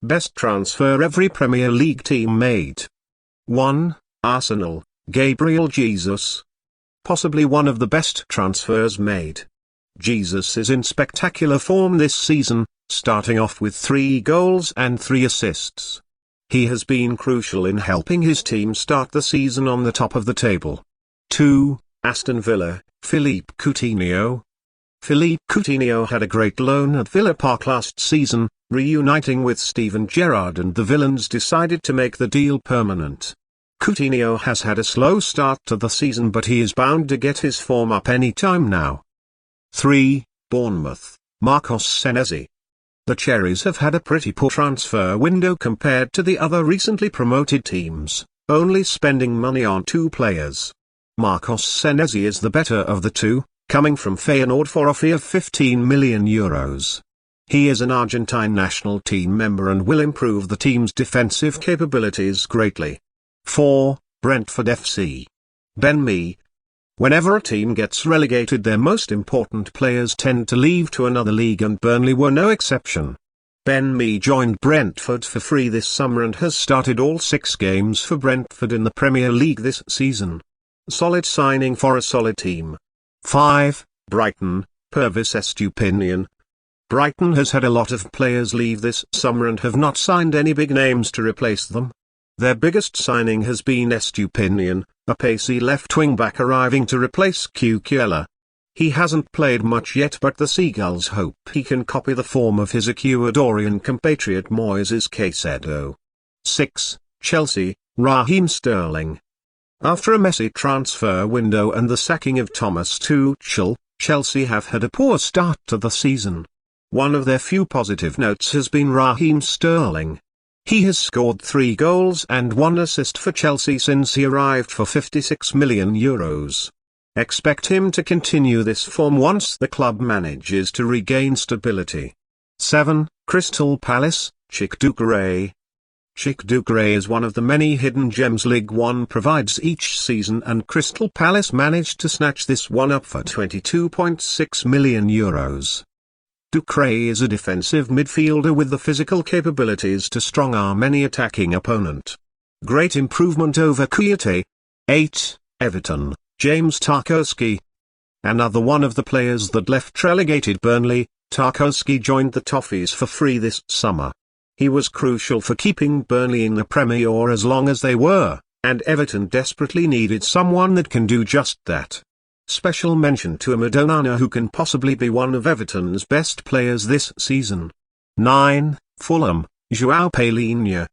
Best transfer every Premier League team made. 1. Arsenal, Gabriel Jesus. Possibly one of the best transfers made. Jesus is in spectacular form this season, starting off with 3 goals and 3 assists. He has been crucial in helping his team start the season on the top of the table. 2. Aston Villa, Philippe Coutinho. Philippe Coutinho had a great loan at Villa Park last season, reuniting with Steven Gerrard, and the Villains decided to make the deal permanent. Coutinho has had a slow start to the season, but he is bound to get his form up any time now. 3. Bournemouth, Marcos Senesi. The Cherries have had a pretty poor transfer window compared to the other recently promoted teams, only spending money on 2 players. Marcos Senesi is the better of the 2, coming from Feyenoord for a fee of €15 million. He is an Argentine national team member and will improve the team's defensive capabilities greatly. 4. Brentford FC. Ben Mee. Whenever a team gets relegated, their most important players tend to leave to another league, and Burnley were no exception. Ben Mee joined Brentford for free this summer and has started all 6 games for Brentford in the Premier League this season. Solid signing for a solid team. 5. Brighton, Pervis Estupiñán. Brighton has had a lot of players leave this summer and have not signed any big names to replace them. Their biggest signing has been Estupiñán, a pacey left wing-back arriving to replace Cucurella. He hasn't played much yet, but the Seagulls hope he can copy the form of his Ecuadorian compatriot Moises Caicedo. 6. Chelsea, Raheem Sterling. After a messy transfer window and the sacking of Thomas Tuchel, Chelsea have had a poor start to the season. One of their few positive notes has been Raheem Sterling. He has scored 3 goals and 1 assist for Chelsea since he arrived for €56 million. Expect him to continue this form once the club manages to regain stability. 7. Crystal Palace, Cheick Doucouré. Cheick Doucouré is one of the many hidden gems League One provides each season, and Crystal Palace managed to snatch this one up for €22.6 million. Doucouré is a defensive midfielder with the physical capabilities to strong-arm any attacking opponent. Great improvement over Kouyaté. 8. Everton, James Tarkowski. Another one of the players that left relegated Burnley, Tarkowski joined the Toffees for free this summer. He was crucial for keeping Burnley in the Premier as long as they were, and Everton desperately needed someone that can do just that. Special mention to Amadonana, who can possibly be one of Everton's best players this season. 9. Fulham, João Palhinha.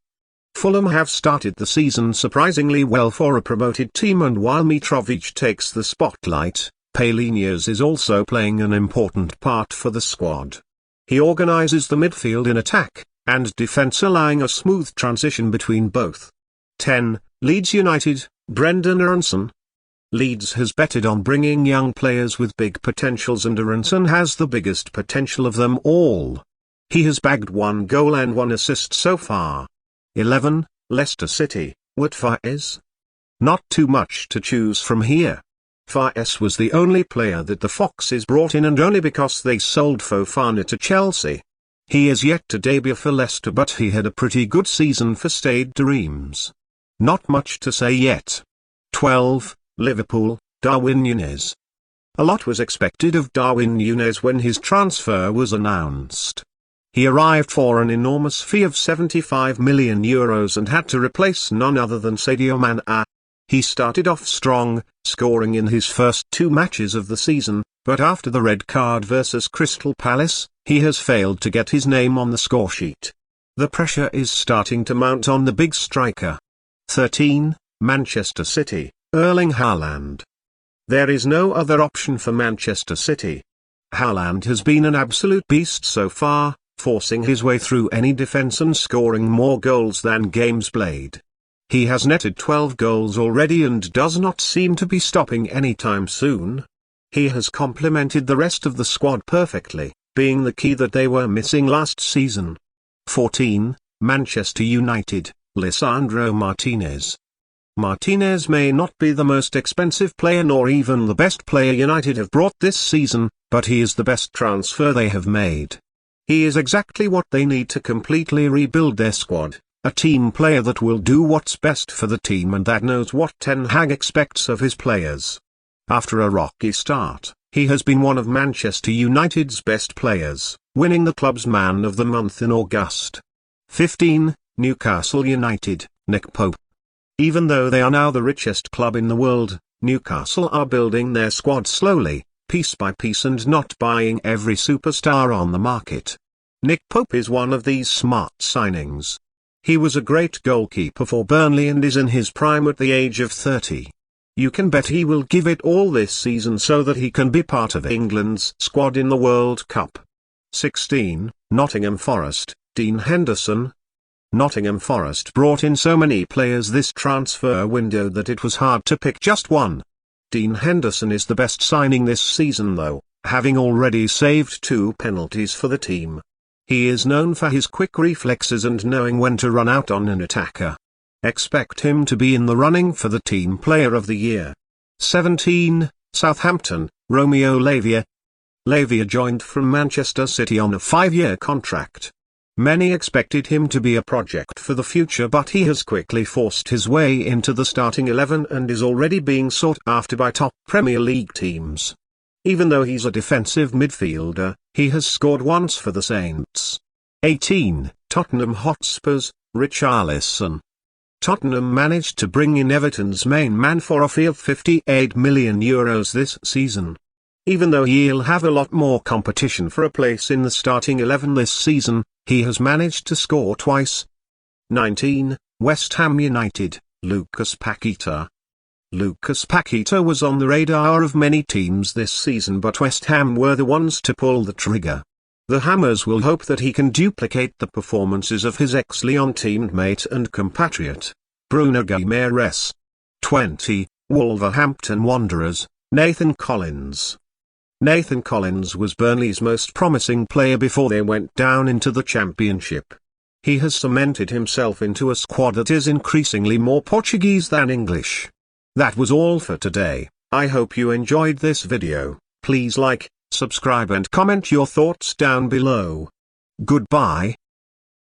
Fulham have started the season surprisingly well for a promoted team, and while Mitrovic takes the spotlight, Palhinha is also playing an important part for the squad. He organises the midfield in attack and defence, allowing a smooth transition between both. 10. Leeds United, Brendan Aronson. Leeds has betted on bringing young players with big potentials, and Aronson has the biggest potential of them all. He has bagged 1 goal and 1 assist so far. 11. Leicester City, Wout Faes. Not too much to choose from here. Faes was the only player that the Foxes brought in, and only because they sold Fofana to Chelsea. He is yet to debut for Leicester, but he had a pretty good season for Stade de Reims. Not much to say yet. 12. Liverpool, Darwin Núñez. A lot was expected of Darwin Núñez when his transfer was announced. He arrived for an enormous fee of €75 million and had to replace none other than Sadio Mane. He started off strong, scoring in his first 2 matches of the season, but after the red card versus Crystal Palace, he has failed to get his name on the scoresheet. The pressure is starting to mount on the big striker. 13. Manchester City, Erling Haaland. There is no other option for Manchester City. Haaland has been an absolute beast so far, forcing his way through any defense and scoring more goals than games played. He has netted 12 goals already and does not seem to be stopping anytime soon. He has complemented the rest of the squad perfectly, being the key that they were missing last season. 14. Manchester United, Lisandro Martinez. Martinez may not be the most expensive player nor even the best player United have brought this season, but he is the best transfer they have made. He is exactly what they need to completely rebuild their squad, a team player that will do what's best for the team and that knows what Ten Hag expects of his players. After a rocky start, he has been one of Manchester United's best players, winning the club's Man of the Month in August. 15. Newcastle United, Nick Pope. Even though they are now the richest club in the world, Newcastle are building their squad slowly, piece by piece, and not buying every superstar on the market. Nick Pope is one of these smart signings. He was a great goalkeeper for Burnley and is in his prime at the age of 30. You can bet he will give it all this season so that he can be part of England's squad in the World Cup. 16. Nottingham Forest, Dean Henderson. Nottingham Forest brought in so many players this transfer window that it was hard to pick just one. Dean Henderson is the best signing this season though, having already saved 2 penalties for the team. He is known for his quick reflexes and knowing when to run out on an attacker. Expect him to be in the running for the Team Player of the Year. 17. Southampton, Romeo Lavia. Lavia joined from Manchester City on a 5-year contract. Many expected him to be a project for the future, but he has quickly forced his way into the starting 11 and is already being sought after by top Premier League teams. Even though he's a defensive midfielder, he has scored once for the Saints. 18. Tottenham Hotspur's, Richarlison. Tottenham managed to bring in Everton's main man for a fee of €58 million this season. Even though he'll have a lot more competition for a place in the starting 11 this season, he has managed to score twice. 19. West Ham United, Lucas Paqueta. Lucas Paqueta was on the radar of many teams this season, but West Ham were the ones to pull the trigger. The Hammers will hope that he can duplicate the performances of his ex-Lyon teammate and compatriot, Bruno Guimaraes. 20. Wolverhampton Wanderers, Nathan Collins. Nathan Collins was Burnley's most promising player before they went down into the Championship. He has cemented himself into a squad that is increasingly more Portuguese than English. That was all for today. I hope you enjoyed this video. Please like, subscribe and comment your thoughts down below. Goodbye.